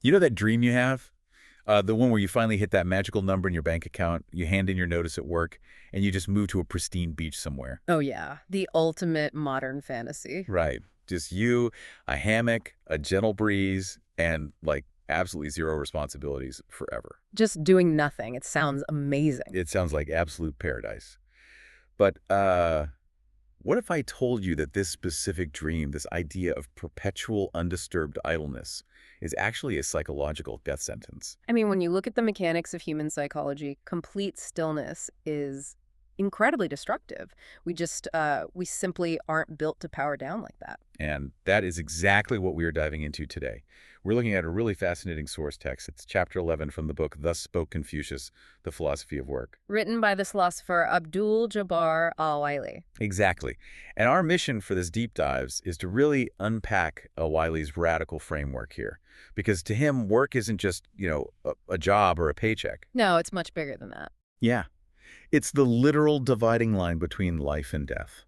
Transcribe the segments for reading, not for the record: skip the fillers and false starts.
You know that dream you have? The one where you finally hit that magical number in your bank account, you hand in your notice at work, and you just move to a pristine beach somewhere. Oh, yeah. The ultimate modern fantasy. Right. Just you, a hammock, a gentle breeze, and like absolutely zero responsibilities forever. Just doing nothing. It sounds amazing. It sounds like absolute paradise. But what if I told you that this specific dream, this idea of perpetual undisturbed idleness, is actually a psychological death sentence? I mean, when you look at the mechanics of human psychology, complete stillness is incredibly destructive. We simply aren't built to power down like that. And that is exactly what we are diving into today. We're looking at a really fascinating source text. It's chapter 11 from the book Thus Spoke Confucius, The Philosophy of Work. Written by the philosopher Abdul Jabbar Al-Waily. Exactly. And our mission for this deep dives is to really unpack Wiley's radical framework here. Because to him, work isn't just, a job or a paycheck. No, it's much bigger than that. Yeah. It's the literal dividing line between life and death,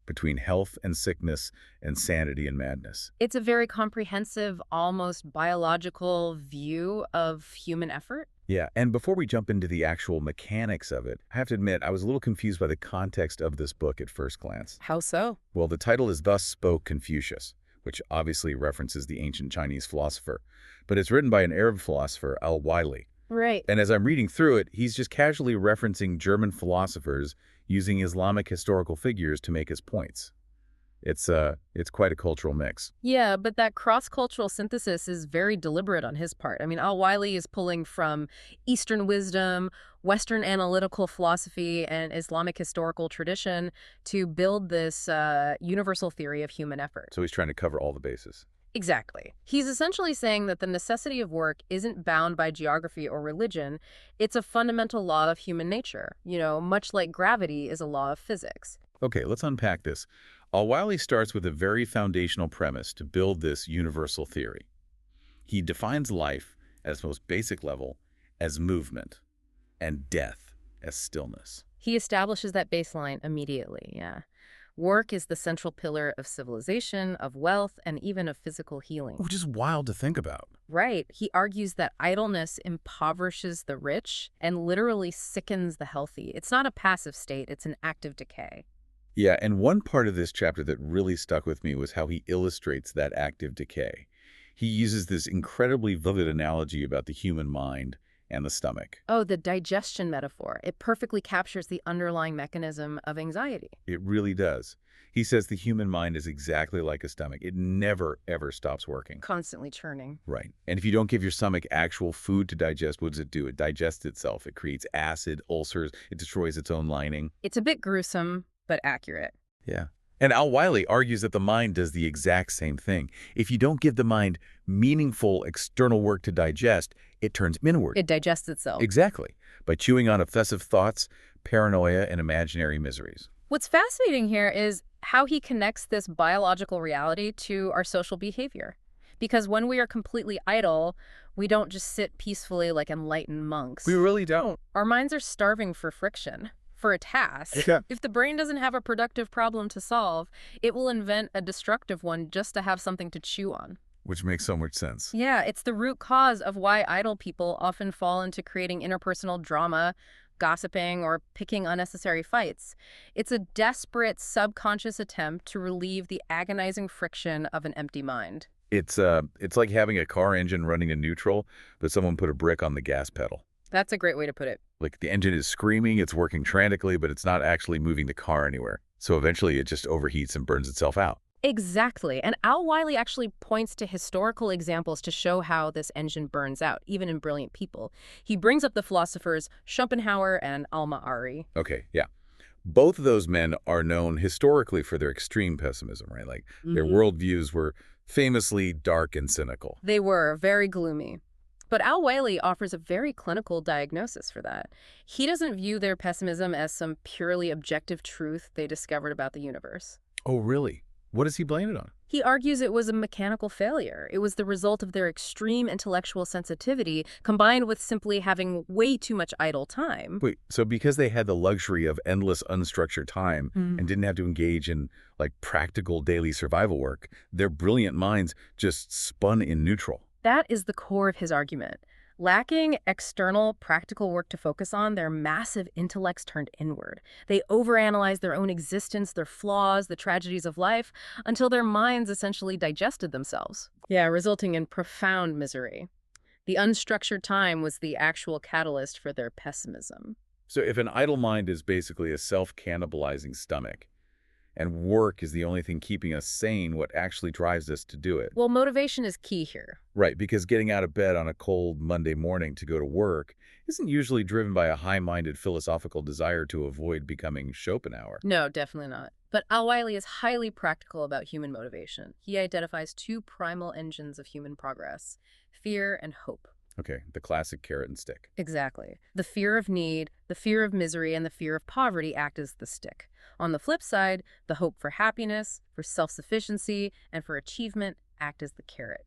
between health and sickness and sanity and madness. It's a very comprehensive, almost biological view of human effort. Yeah, and before we jump into the actual mechanics of it, I have to admit I was a little confused by the context of this book at first glance. How so? Well, the title is Thus Spoke Confucius, which obviously references the ancient Chinese philosopher, but it's written by an Arab philosopher, Al-Waily. Right. And as I'm reading through it, he's just casually referencing German philosophers using Islamic historical figures to make his points. It's quite a cultural mix. Yeah, but that cross-cultural synthesis is very deliberate on his part. I mean, Al-Waily is pulling from Eastern wisdom, Western analytical philosophy, and Islamic historical tradition to build this universal theory of human effort. So he's trying to cover all the bases. Exactly. He's essentially saying that the necessity of work isn't bound by geography or religion. It's a fundamental law of human nature, much like gravity is a law of physics. Okay, let's unpack this. Al-Waily starts with a very foundational premise to build this universal theory. He defines life, at its most basic level, as movement, and death as stillness. He establishes that baseline immediately, yeah. Work is the central pillar of civilization, of wealth, and even of physical healing. Which is wild to think about. Right. He argues that idleness impoverishes the rich and literally sickens the healthy. It's not a passive state, it's an active decay. Yeah, and one part of this chapter that really stuck with me was how he illustrates that active decay. He uses this incredibly vivid analogy about the human mind and the stomach. Oh, the digestion metaphor. It perfectly captures the underlying mechanism of anxiety. It really does. He says the human mind is exactly like a stomach. It never, ever stops working. Constantly churning. Right. And if you don't give your stomach actual food to digest, what does it do? It digests itself. It creates acid, ulcers. It destroys its own lining. It's a bit gruesome, but accurate. Yeah. And Al-Waily argues that the mind does the exact same thing. If you don't give the mind meaningful external work to digest, it turns inward. It digests itself. Exactly. By chewing on obsessive thoughts, paranoia, and imaginary miseries. What's fascinating here is how he connects this biological reality to our social behavior. Because when we are completely idle, we don't just sit peacefully like enlightened monks. We really don't. Our minds are starving for friction, for a task. Yeah. If the brain doesn't have a productive problem to solve, it will invent a destructive one just to have something to chew on. Which makes so much sense. Yeah, it's the root cause of why idle people often fall into creating interpersonal drama, gossiping, or picking unnecessary fights. It's a desperate, subconscious attempt to relieve the agonizing friction of an empty mind. It's like having a car engine running in neutral, but someone put a brick on the gas pedal. That's a great way to put it. Like the engine is screaming, it's working frantically, but it's not actually moving the car anywhere. So eventually it just overheats and burns itself out. Exactly. And Al-Waily actually points to historical examples to show how this engine burns out, even in brilliant people. He brings up the philosophers Schopenhauer and Al-Ma'ari. Okay, yeah. Both of those men are known historically for their extreme pessimism, right? Like their worldviews were famously dark and cynical. They were very gloomy. But Al-Waily offers a very clinical diagnosis for that. He doesn't view their pessimism as some purely objective truth they discovered about the universe. Oh, really? What does he blame it on? He argues it was a mechanical failure. It was the result of their extreme intellectual sensitivity combined with simply having way too much idle time. Wait, so because they had the luxury of endless unstructured time and didn't have to engage in like practical daily survival work, their brilliant minds just spun in neutral. That is the core of his argument. Lacking external, practical work to focus on, their massive intellects turned inward. They overanalyzed their own existence, their flaws, the tragedies of life, until their minds essentially digested themselves. Yeah, resulting in profound misery. The unstructured time was the actual catalyst for their pessimism. So if an idle mind is basically a self-cannibalizing stomach, and work is the only thing keeping us sane, what actually drives us to do it? Well, motivation is key here. Right, because getting out of bed on a cold Monday morning to go to work isn't usually driven by a high-minded philosophical desire to avoid becoming Schopenhauer. No, definitely not. But Al-Waily is highly practical about human motivation. He identifies two primal engines of human progress: fear and hope. Okay, the classic carrot and stick. Exactly. The fear of need, the fear of misery, and the fear of poverty act as the stick. On the flip side, the hope for happiness, for self-sufficiency, and for achievement act as the carrot.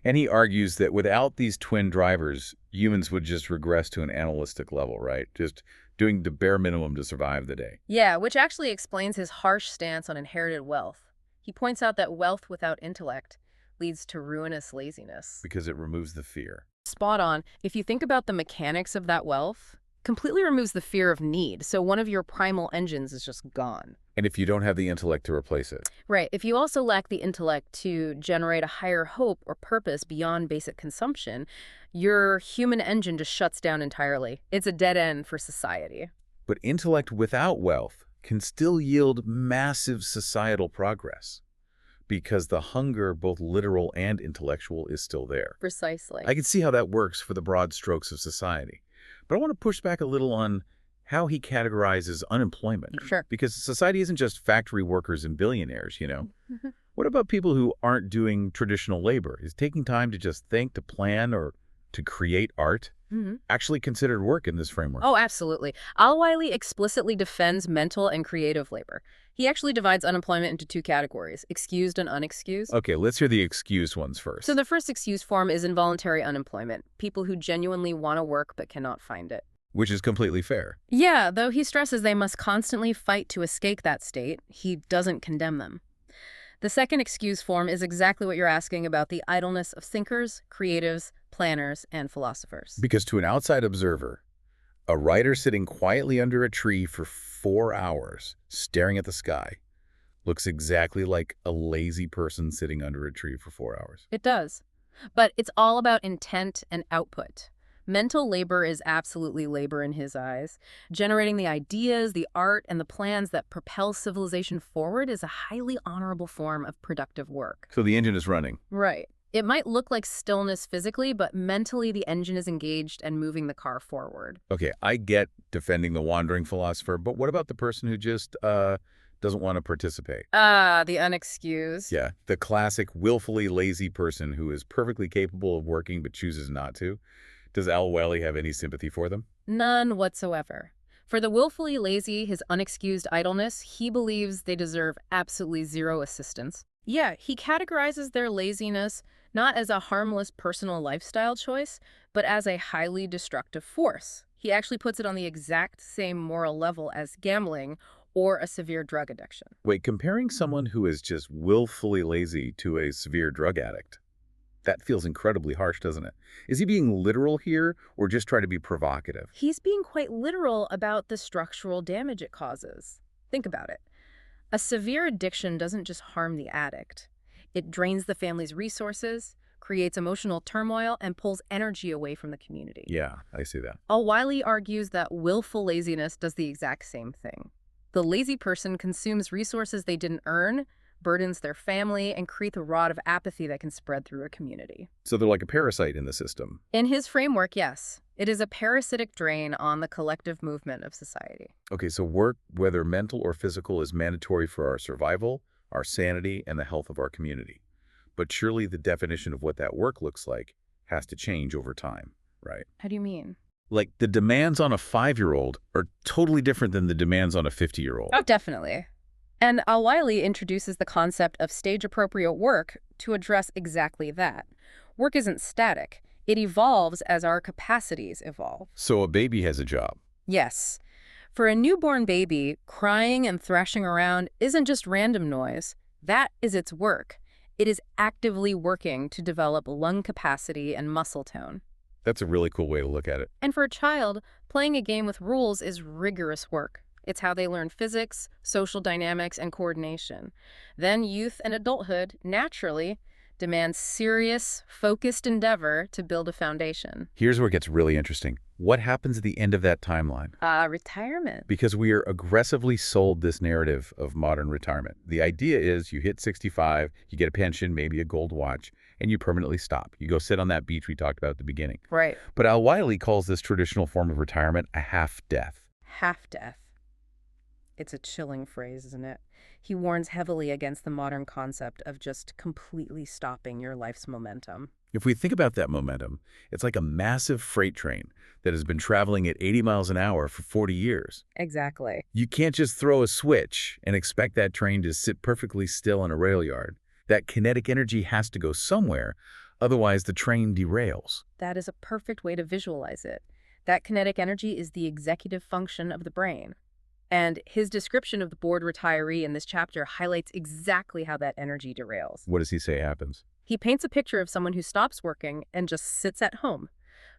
And he argues that without these twin drivers, humans would just regress to an animalistic level, right? Just doing the bare minimum to survive the day. Yeah, which actually explains his harsh stance on inherited wealth. He points out that wealth without intellect leads to ruinous laziness. Because it removes the fear. Spot on. If you think about the mechanics of that wealth, completely removes the fear of need. So one of your primal engines is just gone. And if you don't have the intellect to replace it. Right. If you also lack the intellect to generate a higher hope or purpose beyond basic consumption, your human engine just shuts down entirely. It's a dead end for society. But intellect without wealth can still yield massive societal progress, because the hunger, both literal and intellectual, is still there. Precisely. I can see how that works for the broad strokes of society. But I want to push back a little on how he categorizes unemployment. Sure. Because society isn't just factory workers and billionaires, you know. What about people who aren't doing traditional labor? Is taking time to just think, to plan, or to create art actually considered work in this framework? Oh, absolutely. Al-Waily explicitly defends mental and creative labor. He actually divides unemployment into two categories: excused and unexcused. Okay, let's hear the excused ones first. So the first excused form is involuntary unemployment, people who genuinely want to work but cannot find it. Which is completely fair. Yeah, though he stresses they must constantly fight to escape that state, he doesn't condemn them. The second excuse form is exactly what you're asking about: the idleness of thinkers, creatives, planners, and philosophers. Because to an outside observer, a writer sitting quietly under a tree for 4 hours, staring at the sky, looks exactly like a lazy person sitting under a tree for 4 hours. It does. But it's all about intent and output. Mental labor is absolutely labor in his eyes. Generating the ideas, the art, and the plans that propel civilization forward is a highly honorable form of productive work. So the engine is running. Right. It might look like stillness physically, but mentally the engine is engaged and moving the car forward. Okay, I get defending the wandering philosopher, but what about the person who just doesn't want to participate? The unexcused. Yeah, the classic willfully lazy person who is perfectly capable of working but chooses not to. Does Al-Waily have any sympathy for them? None whatsoever. For the willfully lazy, his unexcused idleness, he believes they deserve absolutely zero assistance. Yeah, he categorizes their laziness not as a harmless personal lifestyle choice, but as a highly destructive force. He actually puts it on the exact same moral level as gambling or a severe drug addiction. Wait, comparing someone who is just willfully lazy to a severe drug addict, that feels incredibly harsh, doesn't it? Is he being literal here or just trying to be provocative? He's being quite literal about the structural damage it causes. Think about it. A severe addiction doesn't just harm the addict. It drains the family's resources, creates emotional turmoil, and pulls energy away from the community. Yeah, I see that. Al-Waily argues that willful laziness does the exact same thing. The lazy person consumes resources they didn't earn, burdens their family, and creates a rod of apathy that can spread through a community. So they're like a parasite in the system. In his framework, yes. It is a parasitic drain on the collective movement of society. Okay, so work, whether mental or physical, is mandatory for our survival, our sanity, and the health of our community. But surely the definition of what that work looks like has to change over time, right? How do you mean? Like, the demands on a 5-year-old are totally different than the demands on a 50-year-old. Oh, definitely. And Al-Waily introduces the concept of stage-appropriate work to address exactly that. Work isn't static. It evolves as our capacities evolve. So a baby has a job. Yes. For a newborn baby, crying and thrashing around isn't just random noise. That is its work. It is actively working to develop lung capacity and muscle tone. That's a really cool way to look at it. And for a child, playing a game with rules is rigorous work. It's how they learn physics, social dynamics, and coordination. Then youth and adulthood, naturally, demand serious, focused endeavor to build a foundation. Here's where it gets really interesting. What happens at the end of that timeline? Retirement. Because we are aggressively sold this narrative of modern retirement. The idea is you hit 65, you get a pension, maybe a gold watch, and you permanently stop. You go sit on that beach we talked about at the beginning. Right. But Al-Waily calls this traditional form of retirement a half-death. Half-death. It's a chilling phrase, isn't it? He warns heavily against the modern concept of just completely stopping your life's momentum. If we think about that momentum, it's like a massive freight train that has been traveling at 80 miles an hour for 40 years. Exactly. You can't just throw a switch and expect that train to sit perfectly still in a rail yard. That kinetic energy has to go somewhere, otherwise the train derails. That is a perfect way to visualize it. That kinetic energy is the executive function of the brain. And his description of the bored retiree in this chapter highlights exactly how that energy derails. What does he say happens? He paints a picture of someone who stops working and just sits at home.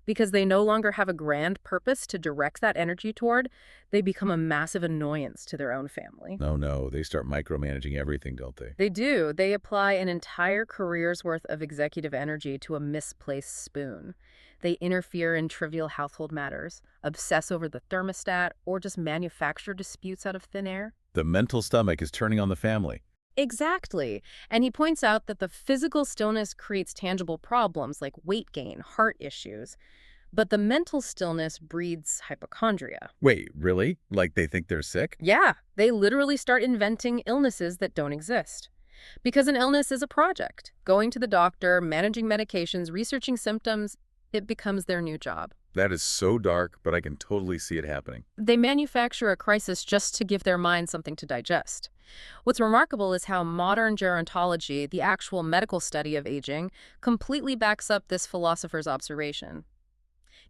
Because they no longer have a grand purpose to direct that energy toward, they become a massive annoyance to their own family. No, they start micromanaging everything, don't they? They do. They apply an entire career's worth of executive energy to a misplaced spoon. They interfere in trivial household matters, obsess over the thermostat, or just manufacture disputes out of thin air. The mental stomach is turning on the family. Exactly. And he points out that the physical stillness creates tangible problems like weight gain, heart issues. But the mental stillness breeds hypochondria. Wait, really? Like they think they're sick? Yeah, they literally start inventing illnesses that don't exist. Because an illness is a project. Going to the doctor, managing medications, researching symptoms, it becomes their new job. That is so dark, but I can totally see it happening. They manufacture a crisis just to give their mind something to digest. What's remarkable is how modern gerontology, the actual medical study of aging, completely backs up this philosopher's observation.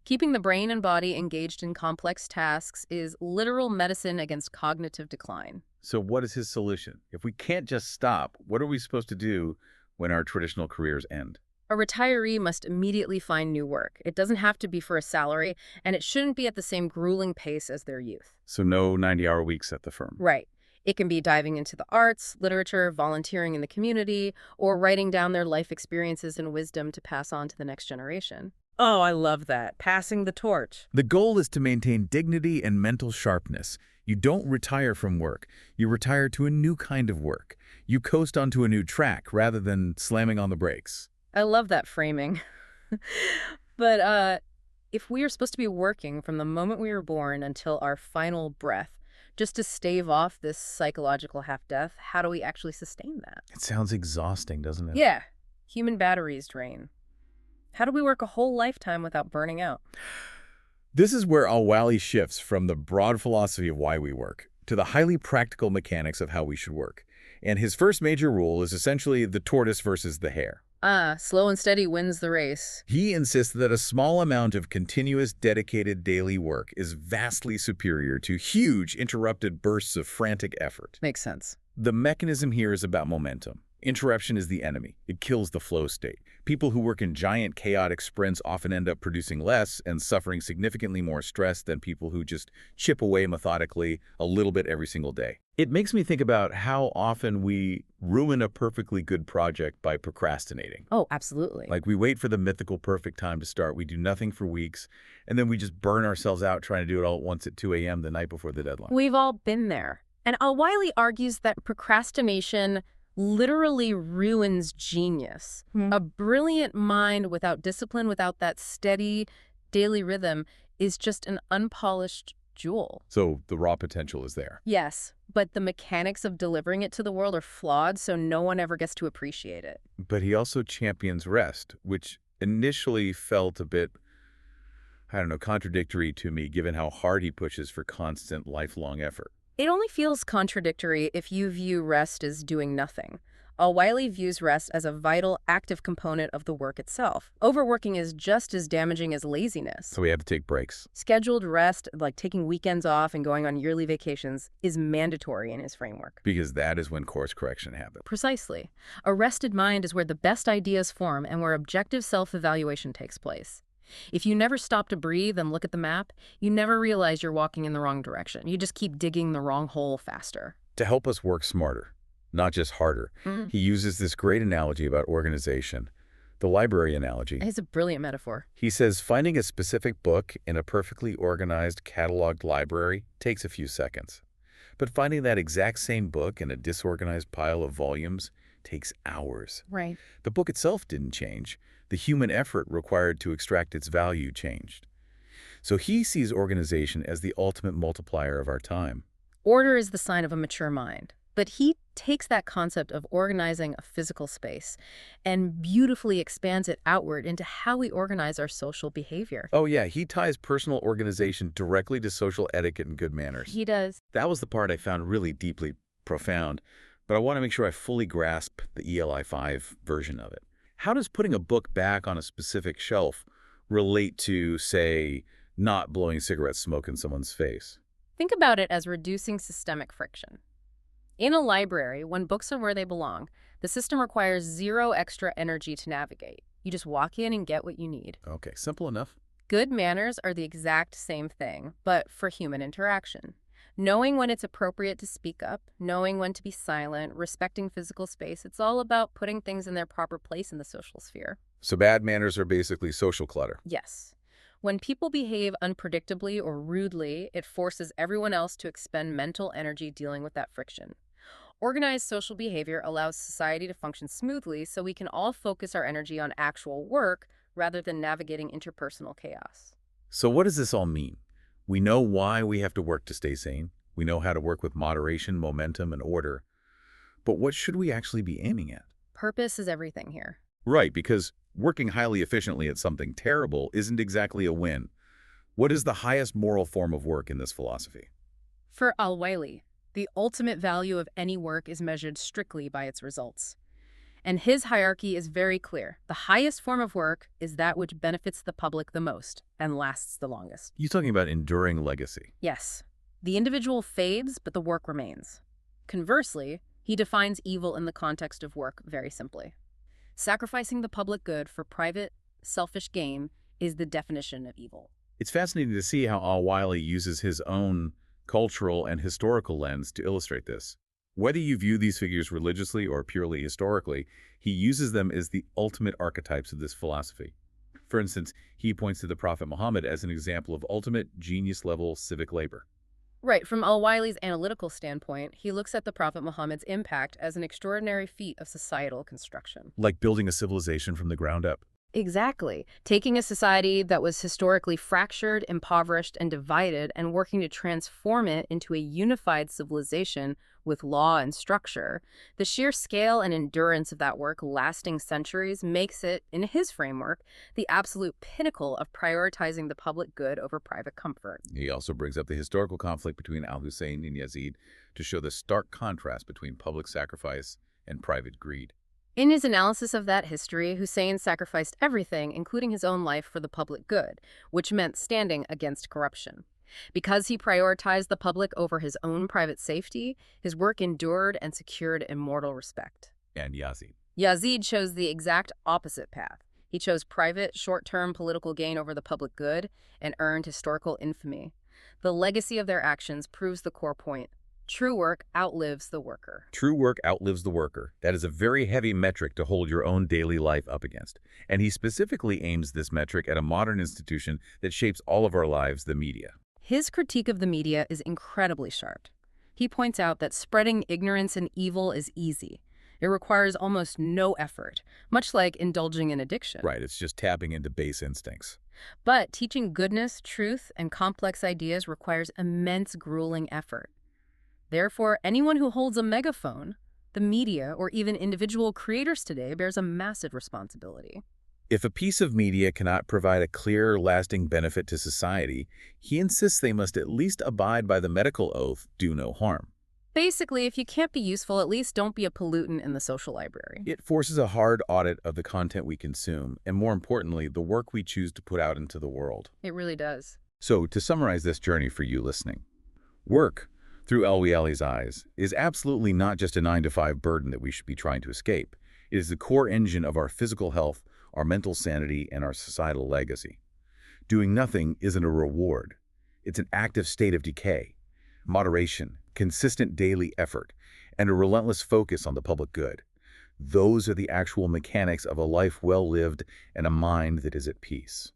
Keeping the brain and body engaged in complex tasks is literal medicine against cognitive decline. So what is his solution? If we can't just stop, what are we supposed to do when our traditional careers end? A retiree must immediately find new work. It doesn't have to be for a salary, and it shouldn't be at the same grueling pace as their youth. So no 90-hour weeks at the firm. Right. It can be diving into the arts, literature, volunteering in the community, or writing down their life experiences and wisdom to pass on to the next generation. Oh, I love that. Passing the torch. The goal is to maintain dignity and mental sharpness. You don't retire from work. You retire to a new kind of work. You coast onto a new track rather than slamming on the brakes. I love that framing. But if we are supposed to be working from the moment we were born until our final breath, just to stave off this psychological half-death, how do we actually sustain that? It sounds exhausting, doesn't it? Yeah, human batteries drain. How do we work a whole lifetime without burning out? This is where Al-Waily shifts from the broad philosophy of why we work to the highly practical mechanics of how we should work. And his first major rule is essentially the tortoise versus the hare. Slow and steady wins the race. He insists that a small amount of continuous, dedicated daily work is vastly superior to huge, interrupted bursts of frantic effort. Makes sense. The mechanism here is about momentum. Interruption is the enemy. It kills the flow state. People who work in giant, chaotic sprints often end up producing less and suffering significantly more stress than people who just chip away methodically a little bit every single day. It makes me think about how often we ruin a perfectly good project by procrastinating. Oh, absolutely. Like we wait for the mythical perfect time to start. We do nothing for weeks, and then we just burn ourselves out trying to do it all at once at 2 a.m. the night before the deadline. We've all been there. And Al-Waily argues that procrastination literally ruins genius. A brilliant mind without discipline, without that steady daily rhythm, is just an unpolished jewel. So the raw potential is there. Yes, but the mechanics of delivering it to the world are flawed, so no one ever gets to appreciate it. But he also champions rest, which initially felt a bit, I don't know, contradictory to me, given how hard he pushes for constant, lifelong effort. It only feels contradictory if you view rest as doing nothing. Al-Waily views rest as a vital, active component of the work itself. Overworking is just as damaging as laziness. So we have to take breaks. Scheduled rest, like taking weekends off and going on yearly vacations, is mandatory in his framework. Because that is when course correction happens. Precisely. A rested mind is where the best ideas form and where objective self-evaluation takes place. If you never stop to breathe and look at the map, you never realize you're walking in the wrong direction. You just keep digging the wrong hole faster. To help us work smarter, not just harder, he uses this great analogy about organization, the library analogy. It's a brilliant metaphor. He says finding a specific book in a perfectly organized, cataloged library takes a few seconds. But finding that exact same book in a disorganized pile of volumes takes hours. Right. The book itself didn't change. The human effort required to extract its value changed. So he sees organization as the ultimate multiplier of our time. Order is the sign of a mature mind. But he takes that concept of organizing a physical space and beautifully expands it outward into how we organize our social behavior. Oh yeah, he ties personal organization directly to social etiquette and good manners. He does. That was the part I found really deeply profound, but I want to make sure I fully grasp the ELI5 version of it. How does putting a book back on a specific shelf relate to, say, not blowing cigarette smoke in someone's face? Think about it as reducing systemic friction. In a library, when books are where they belong, the system requires zero extra energy to navigate. You just walk in and get what you need. Okay, simple enough. Good manners are the exact same thing, but for human interaction. Knowing when it's appropriate to speak up, knowing when to be silent, respecting physical space, it's all about putting things in their proper place in the social sphere. So bad manners are basically social clutter. Yes. When people behave unpredictably or rudely, it forces everyone else to expend mental energy dealing with that friction. Organized social behavior allows society to function smoothly so we can all focus our energy on actual work rather than navigating interpersonal chaos. So what does this all mean? We know why we have to work to stay sane. We know how to work with moderation, momentum, and order. But what should we actually be aiming at? Purpose is everything here. Right, because working highly efficiently at something terrible isn't exactly a win. What is the highest moral form of work in this philosophy? For Al-Waily, the ultimate value of any work is measured strictly by its results. And his hierarchy is very clear. The highest form of work is that which benefits the public the most and lasts the longest. You're talking about enduring legacy. Yes, the individual fades, but the work remains. Conversely, he defines evil in the context of work very simply. Sacrificing the public good for private, selfish gain is the definition of evil. It's fascinating to see how Al-Waily uses his own cultural and historical lens to illustrate this. Whether you view these figures religiously or purely historically, he uses them as the ultimate archetypes of this philosophy. For instance, he points to the Prophet Muhammad as an example of ultimate genius-level civic labor. Right, from Al-Waily's analytical standpoint, he looks at the Prophet Muhammad's impact as an extraordinary feat of societal construction. Like building a civilization from the ground up. Exactly. Taking a society that was historically fractured, impoverished, and divided and working to transform it into a unified civilization with law and structure. The sheer scale and endurance of that work lasting centuries makes it, in his framework, the absolute pinnacle of prioritizing the public good over private comfort. He also brings up the historical conflict between Al-Hussein and Yazid to show the stark contrast between public sacrifice and private greed. In his analysis of that history, Hussein sacrificed everything, including his own life, for the public good, which meant standing against corruption. Because he prioritized the public over his own private safety, his work endured and secured immortal respect. And Yazid. Yazid chose the exact opposite path. He chose private, short-term political gain over the public good and earned historical infamy. The legacy of their actions proves the core point. True work outlives the worker. True work outlives the worker. That is a very heavy metric to hold your own daily life up against. And he specifically aims this metric at a modern institution that shapes all of our lives, the media. His critique of the media is incredibly sharp. He points out that spreading ignorance and evil is easy. It requires almost no effort, much like indulging in addiction. Right, it's just tapping into base instincts. But teaching goodness, truth, and complex ideas requires immense, grueling effort. Therefore, anyone who holds a megaphone, the media, or even individual creators today bears a massive responsibility. If a piece of media cannot provide a clear, lasting benefit to society, he insists they must at least abide by the medical oath, do no harm. Basically, if you can't be useful, at least don't be a pollutant in the social library. It forces a hard audit of the content we consume, and more importantly, the work we choose to put out into the world. It really does. So, to summarize this journey for you listening, work, through Al-Waili's eyes, is absolutely not just a 9-to-5 burden that we should be trying to escape. It is the core engine of our physical health, our mental sanity, and our societal legacy. Doing nothing isn't a reward. It's an active state of decay, moderation, consistent daily effort, and a relentless focus on the public good. Those are the actual mechanics of a life well lived and a mind that is at peace.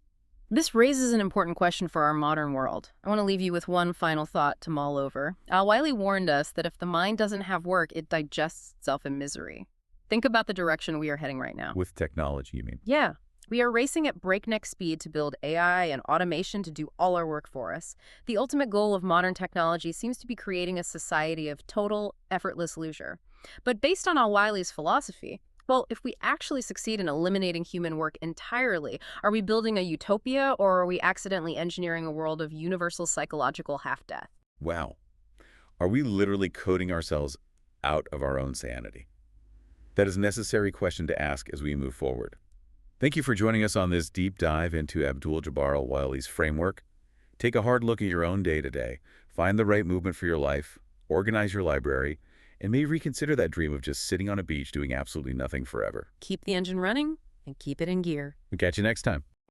This raises an important question for our modern world. I want to leave you with one final thought to mull over. Al-Waily warned us that if the mind doesn't have work, it digests itself in misery. Think about the direction we are heading right now. With technology, you mean? Yeah. We are racing at breakneck speed to build AI and automation to do all our work for us. The ultimate goal of modern technology seems to be creating a society of total, effortless leisure. But based on Al-Waily's philosophy, well, if we actually succeed in eliminating human work entirely, are we building a utopia or are we accidentally engineering a world of universal psychological half-death? Wow. Are we literally coding ourselves out of our own sanity? That is a necessary question to ask as we move forward. Thank you for joining us on this deep dive into Abdul Jabbar Al-Waily's framework. Take a hard look at your own day-to-day, find the right movement for your life, organize your library, and maybe reconsider that dream of just sitting on a beach doing absolutely nothing forever. Keep the engine running and keep it in gear. We'll catch you next time.